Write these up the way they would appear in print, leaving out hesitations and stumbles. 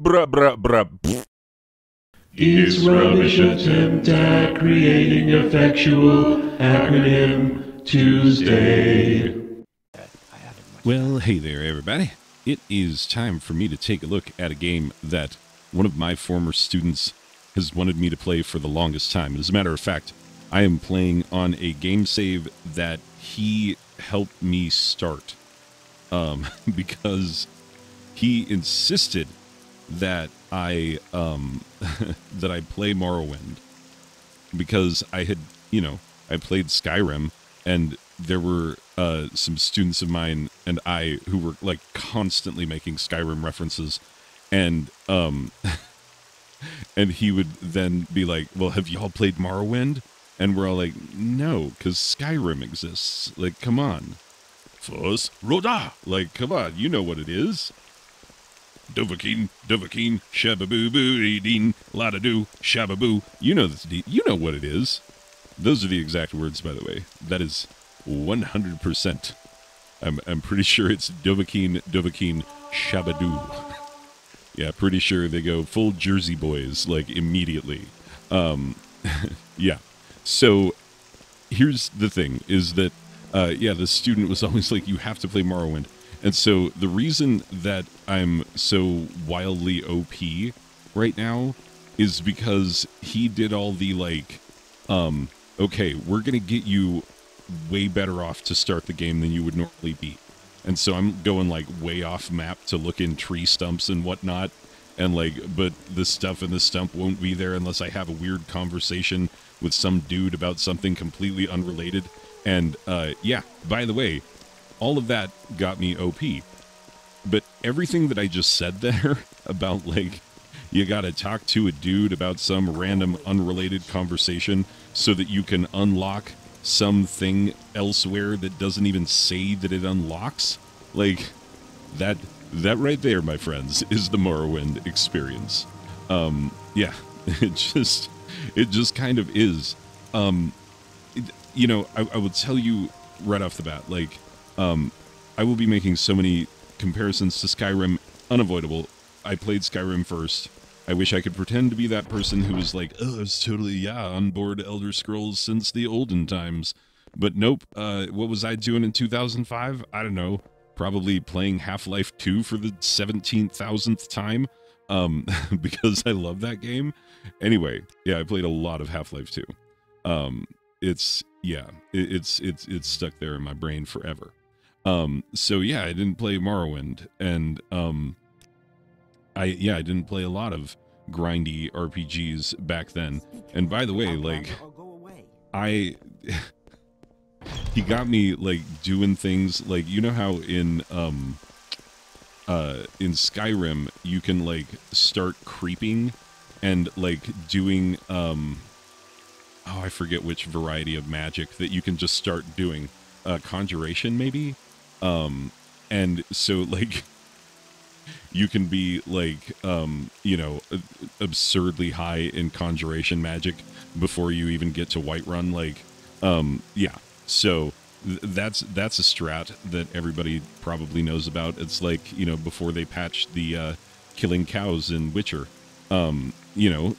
bruh, bruh, bruh. Is rubbish attempt at creating effectual acronym Tuesday. Well, hey there, everybody. It is time for me to take a look at a game that one of my former students has wanted me to play for the longest time. As a matter of fact, I am playing on a game save that he helped me start because he insisted that I that I play Morrowind because I had, I played Skyrim, and there were some students of mine and I who were like constantly making Skyrim references, and and he would then be like, "Well, have y'all played Morrowind?" And we're all like, "No, because Skyrim exists. Like, come on, Fuzz Roda. Like, come on, you know what it is." Dovahkiin, Dovahkiin, shababoo boo deen, la da doo, shababoo. You know this. You know what it is. Those are the exact words, by the way. That is 100%. I'm pretty sure it's Dovahkiin, Dovahkiin, shabadoo. Yeah, pretty sure they go full Jersey Boys like immediately. Yeah. So here's the thing: is that the student was always like, "You have to play Morrowind." And so the reason that I'm so wildly OP right now is because he did all the like, okay, we're going to get you way better off to start the game than you would normally be. And so I'm going like way off map to look in tree stumps and whatnot. And like, but the stuff in the stump won't be there unless I have a weird conversation with some dude about something completely unrelated. And yeah, by the way, all of that got me OP. But everything that I just said there about, like, you gotta talk to a dude about some random unrelated conversation so that you can unlock something elsewhere that doesn't even say that it unlocks, like, that right there, my friends, is the Morrowind experience. Yeah, it just kind of is. I would tell you right off the bat, like, I will be making so many comparisons to Skyrim, unavoidable. I played Skyrim first. I wish I could pretend to be that person who was like, "Oh, I was totally, on board Elder Scrolls since the olden times." But nope, what was I doing in 2005? I don't know. Probably playing Half-Life 2 for the 17,000th time, because I love that game. Anyway, yeah, I played a lot of Half-Life 2. It's stuck there in my brain forever. So yeah, I didn't play Morrowind, and I didn't play a lot of grindy RPGs back then. And by the way, like, he got me like doing things like, you know how in Skyrim you can like start creeping and like doing oh, I forget which variety of magic that you can just start doing, conjuration maybe. And so like you can be like, absurdly high in conjuration magic before you even get to Whiterun. Like, yeah. So that's a strat that everybody probably knows about. It's like, before they patched the, killing cows in Witcher, the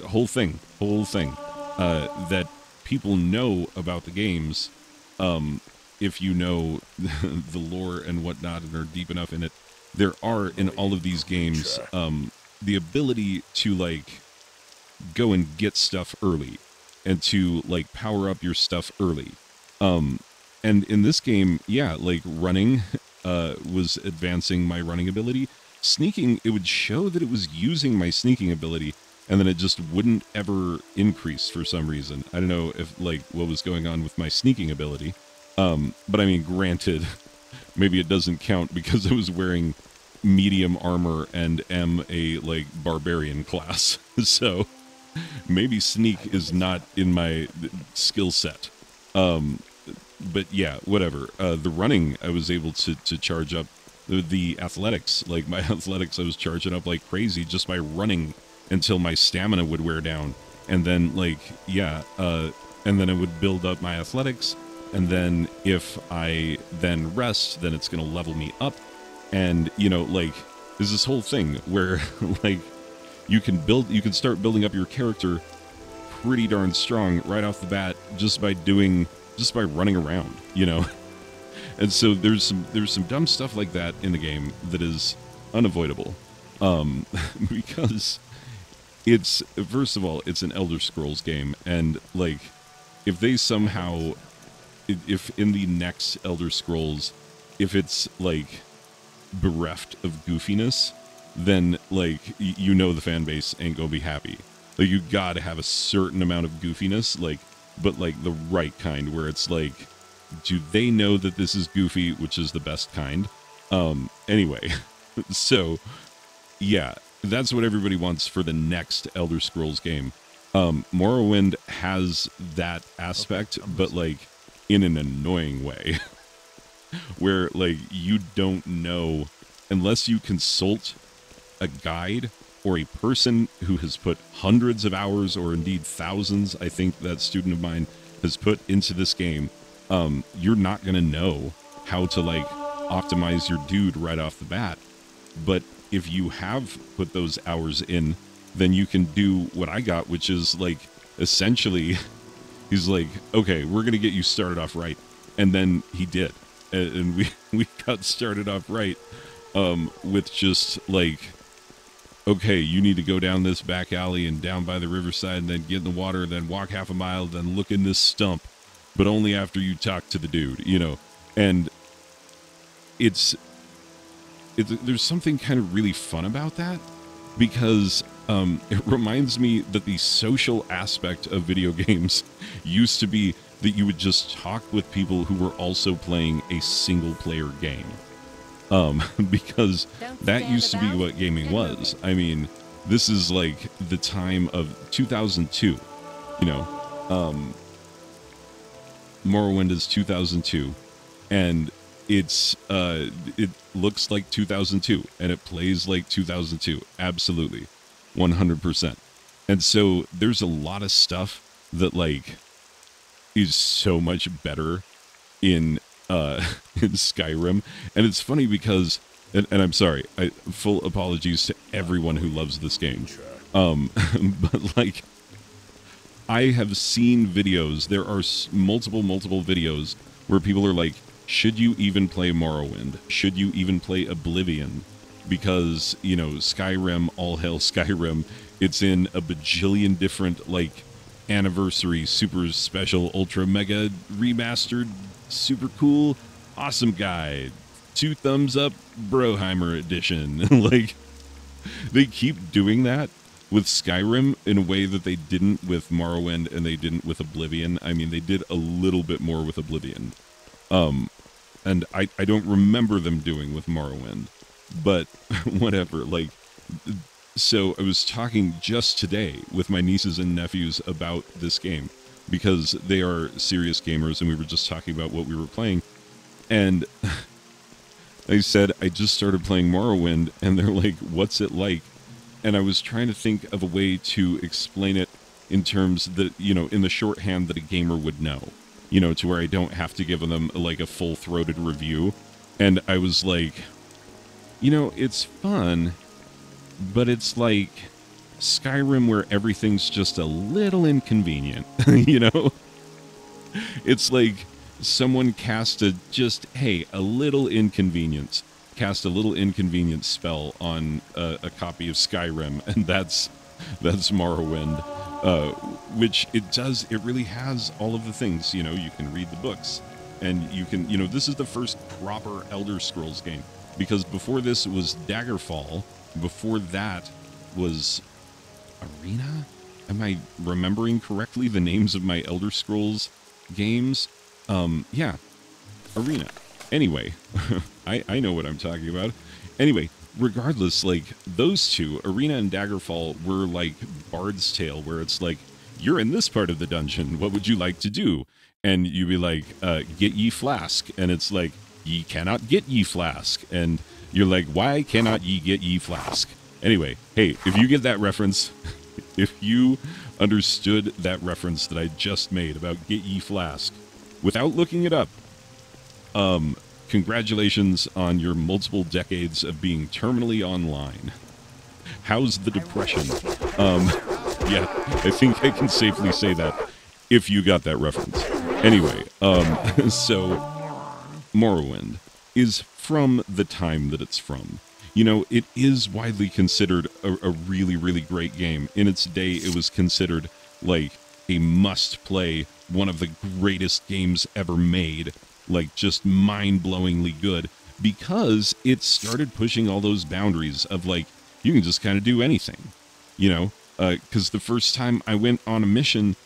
whole thing, that people know about the games, if you know the lore and whatnot and are deep enough in it. There are, in all of these games, the ability to, like, go and get stuff early and to, like, power up your stuff early. And in this game, yeah, like, running was advancing my running ability. Sneaking, it would show that it was using my sneaking ability, and then it just wouldn't ever increase for some reason. I don't know if, like, what was going on with my sneaking ability. But I mean, granted, maybe it doesn't count because I was wearing medium armor and am a, like, barbarian class. So maybe sneak is not in my skill set. But yeah, whatever. The running, I was able to charge up. The athletics, like my athletics, I was charging up like crazy just by running until my stamina would wear down. And then, like, yeah, and then it would build up my athletics. And then if I then rest, then it's going to level me up. And, like, is this whole thing where like you can start building up your character pretty darn strong right off the bat just by running around, you know. And so there's some dumb stuff like that in the game that is unavoidable, because it's, first of all, it's an Elder Scrolls game, and like if they somehow, if in the next Elder Scrolls, if it's like bereft of goofiness, then like you know the fan base ain't gonna be happy. Like you gotta have a certain amount of goofiness, like, but like the right kind, where it's like, do they know that this is goofy, which is the best kind? Anyway, so yeah, that's what everybody wants for the next Elder Scrolls game. Morrowind has that aspect, but like in an annoying way, where like you don't know unless you consult a guide or a person who has put hundreds of hours or indeed thousands, I think that student of mine has put into this game. You're not gonna know how to like optimize your dude right off the bat. But if you have put those hours in, then you can do what I got, which is like essentially he's like, okay, we're gonna get you started off right. And then he did. And we got started off right with just like, okay, you need to go down this back alley and down by the riverside and then get in the water, then walk half a mile, then look in this stump, but only after you talk to the dude, you know. And it's there's something kind of really fun about that, because it reminds me that the social aspect of video games used to be that you would just talk with people who were also playing a single player game. Because that used to be what gaming was. I mean, this is like the time of 2002, you know. Morrowind is 2002, and it looks like 2002, and it plays like 2002. Absolutely, 100%. And so there's a lot of stuff that like is so much better in in Skyrim. And it's funny because, and I'm sorry, full apologies to everyone who loves this game, but like I have seen videos, there are multiple videos where people are like, should you even play Morrowind? Should you even play Oblivion? Because, you know, Skyrim, all hail Skyrim, it's in a bajillion different like anniversary, super special, ultra mega remastered, super cool, awesome guide, 2 thumbs up Broheimer edition. Like, they keep doing that with Skyrim in a way that they didn't with Morrowind and they didn't with Oblivion. I mean, they did a little bit more with Oblivion. And I don't remember them doing with Morrowind, but whatever. Like, so I was talking just today with my nieces and nephews about this game, because they are serious gamers, and we were just talking about what we were playing. And I said, I just started playing Morrowind, and they're like, what's it like? And I was trying to think of a way to explain it in terms that, you know, in the shorthand that a gamer would know, you know, to where I don't have to give them like a full-throated review. And I was like, you know, it's fun, but it's like Skyrim where everything's just a little inconvenient, you know? It's like someone cast a little inconvenience, cast a little inconvenient spell on a copy of Skyrim, and that's Morrowind, which it really has all of the things, you know. You can read the books, and you can, you know, this is the first proper Elder Scrolls game, because before this was Daggerfall, before that was Arena? Am I remembering correctly the names of my Elder Scrolls games? Yeah, Arena. Anyway, I know what I'm talking about. Anyway, regardless, like, those two, Arena and Daggerfall, were like Bard's Tale, where it's like, you're in this part of the dungeon, what would you like to do? And you'd be like, get ye flask. And it's like, ye cannot get ye flask. And you're like, why cannot ye get ye flask? Anyway, hey, if you get that reference, if you understood that reference that I just made about get ye flask, without looking it up, Congratulations on your multiple decades of being terminally online. How's the depression? Yeah, I think I can safely say that if you got that reference. Anyway, so Morrowind is from the time that it's from. You know, it is widely considered a really, really great game. In its day, it was considered like a must-play, one of the greatest games ever made, like just mind-blowingly good, because it started pushing all those boundaries of like, you can just kind of do anything, you know? Because the first time I went on a mission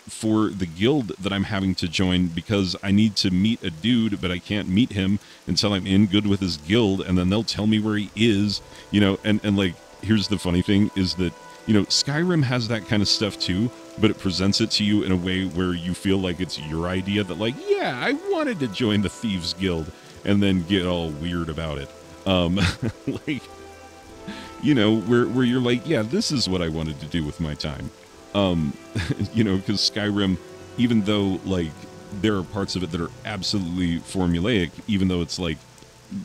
for the guild that I'm having to join, because I need to meet a dude, but I can't meet him until I'm in good with his guild, and then they'll tell me where he is, you know, and like, here's the funny thing is that, you know, Skyrim has that kind of stuff too, but it presents it to you in a way where you feel like it's your idea that like, yeah, I wanted to join the Thieves Guild, and then get all weird about it. Like, you know, where you're like, yeah, this is what I wanted to do with my time. You know, because Skyrim, even though like there are parts of it that are absolutely formulaic, even though it's like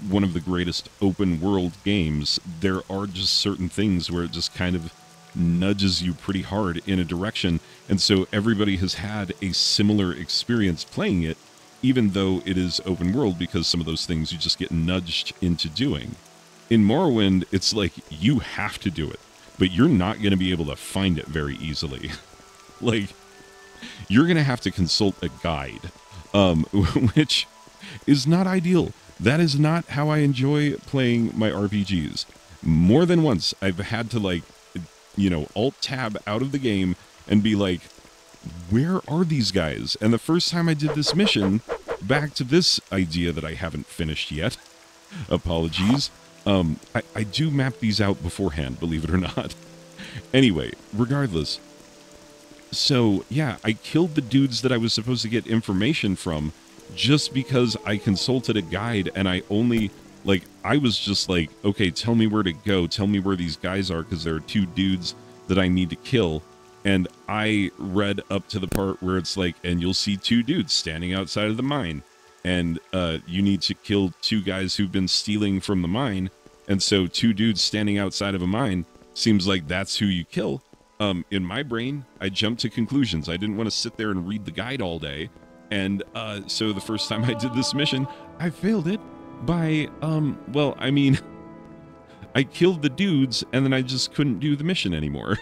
one of the greatest open world games, there are just certain things where it just kind of nudges you pretty hard in a direction. And so everybody has had a similar experience playing it, even though it is open world, because some of those things you just get nudged into doing. In Morrowind, it's like you have to do it, but you're not going to be able to find it very easily. Like, you're going to have to consult a guide, which is not ideal. That is not how I enjoy playing my RPGs. More than once, I've had to, like, you know, alt-tab out of the game and be like, where are these guys? And the first time I did this mission, back to this idea that I haven't finished yet, apologies, I do map these out beforehand, believe it or not. Anyway, regardless. So, yeah, I killed the dudes that I was supposed to get information from just because I consulted a guide, and I only, like, I was just like, okay, tell me where to go, tell me where these guys are, because there are 2 dudes that I need to kill. And I read up to the part where it's like, and you'll see 2 dudes standing outside of the mine. And you need to kill 2 guys who've been stealing from the mine. And so 2 dudes standing outside of a mine seems like that's who you kill. In my brain, I jumped to conclusions. I didn't want to sit there and read the guide all day. And so the first time I did this mission, I failed it by, well, I mean, I killed the dudes and then I just couldn't do the mission anymore.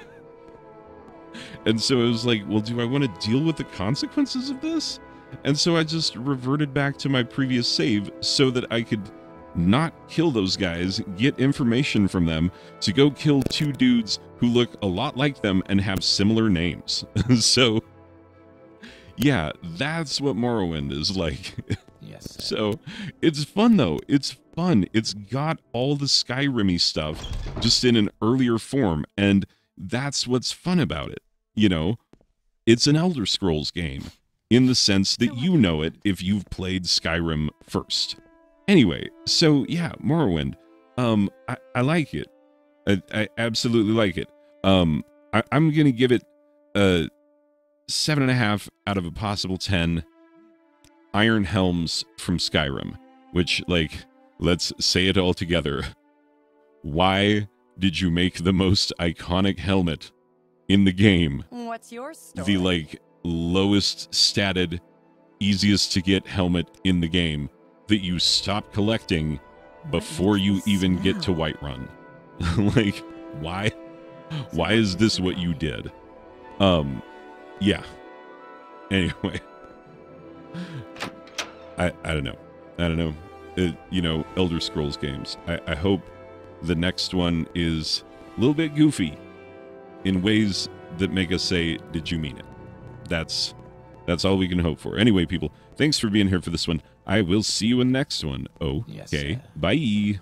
And so it was like, well, do I want to deal with the consequences of this? And so I just reverted back to my previous save so that I could not kill those guys, get information from them to go kill 2 dudes who look a lot like them and have similar names. So, yeah, that's what Morrowind is like. Yes. So, it's fun though. It's fun. It's got all the Skyrim-y stuff just in an earlier form, and that's what's fun about it. You know, it's an Elder Scrolls game in the sense that you know it if you've played Skyrim first. Anyway, so yeah, Morrowind. I like it. I absolutely like it. I'm gonna give it a 7.5 out of a possible 10 iron helms from Skyrim, which, like, let's say it all together. Why did you make the most iconic helmet in the game What's your story? the, like, lowest statted, easiest to get helmet in the game that you stop collecting before you even get to Whiterun? Like, why is this what you did? Yeah. Anyway, I don't know. You know, Elder Scrolls games. I hope the next one is a little bit goofy in ways that make us say, did you mean it? That's all we can hope for. Anyway, people, thanks for being here for this one. I will see you in the next one. Okay, Yes, sir. bye.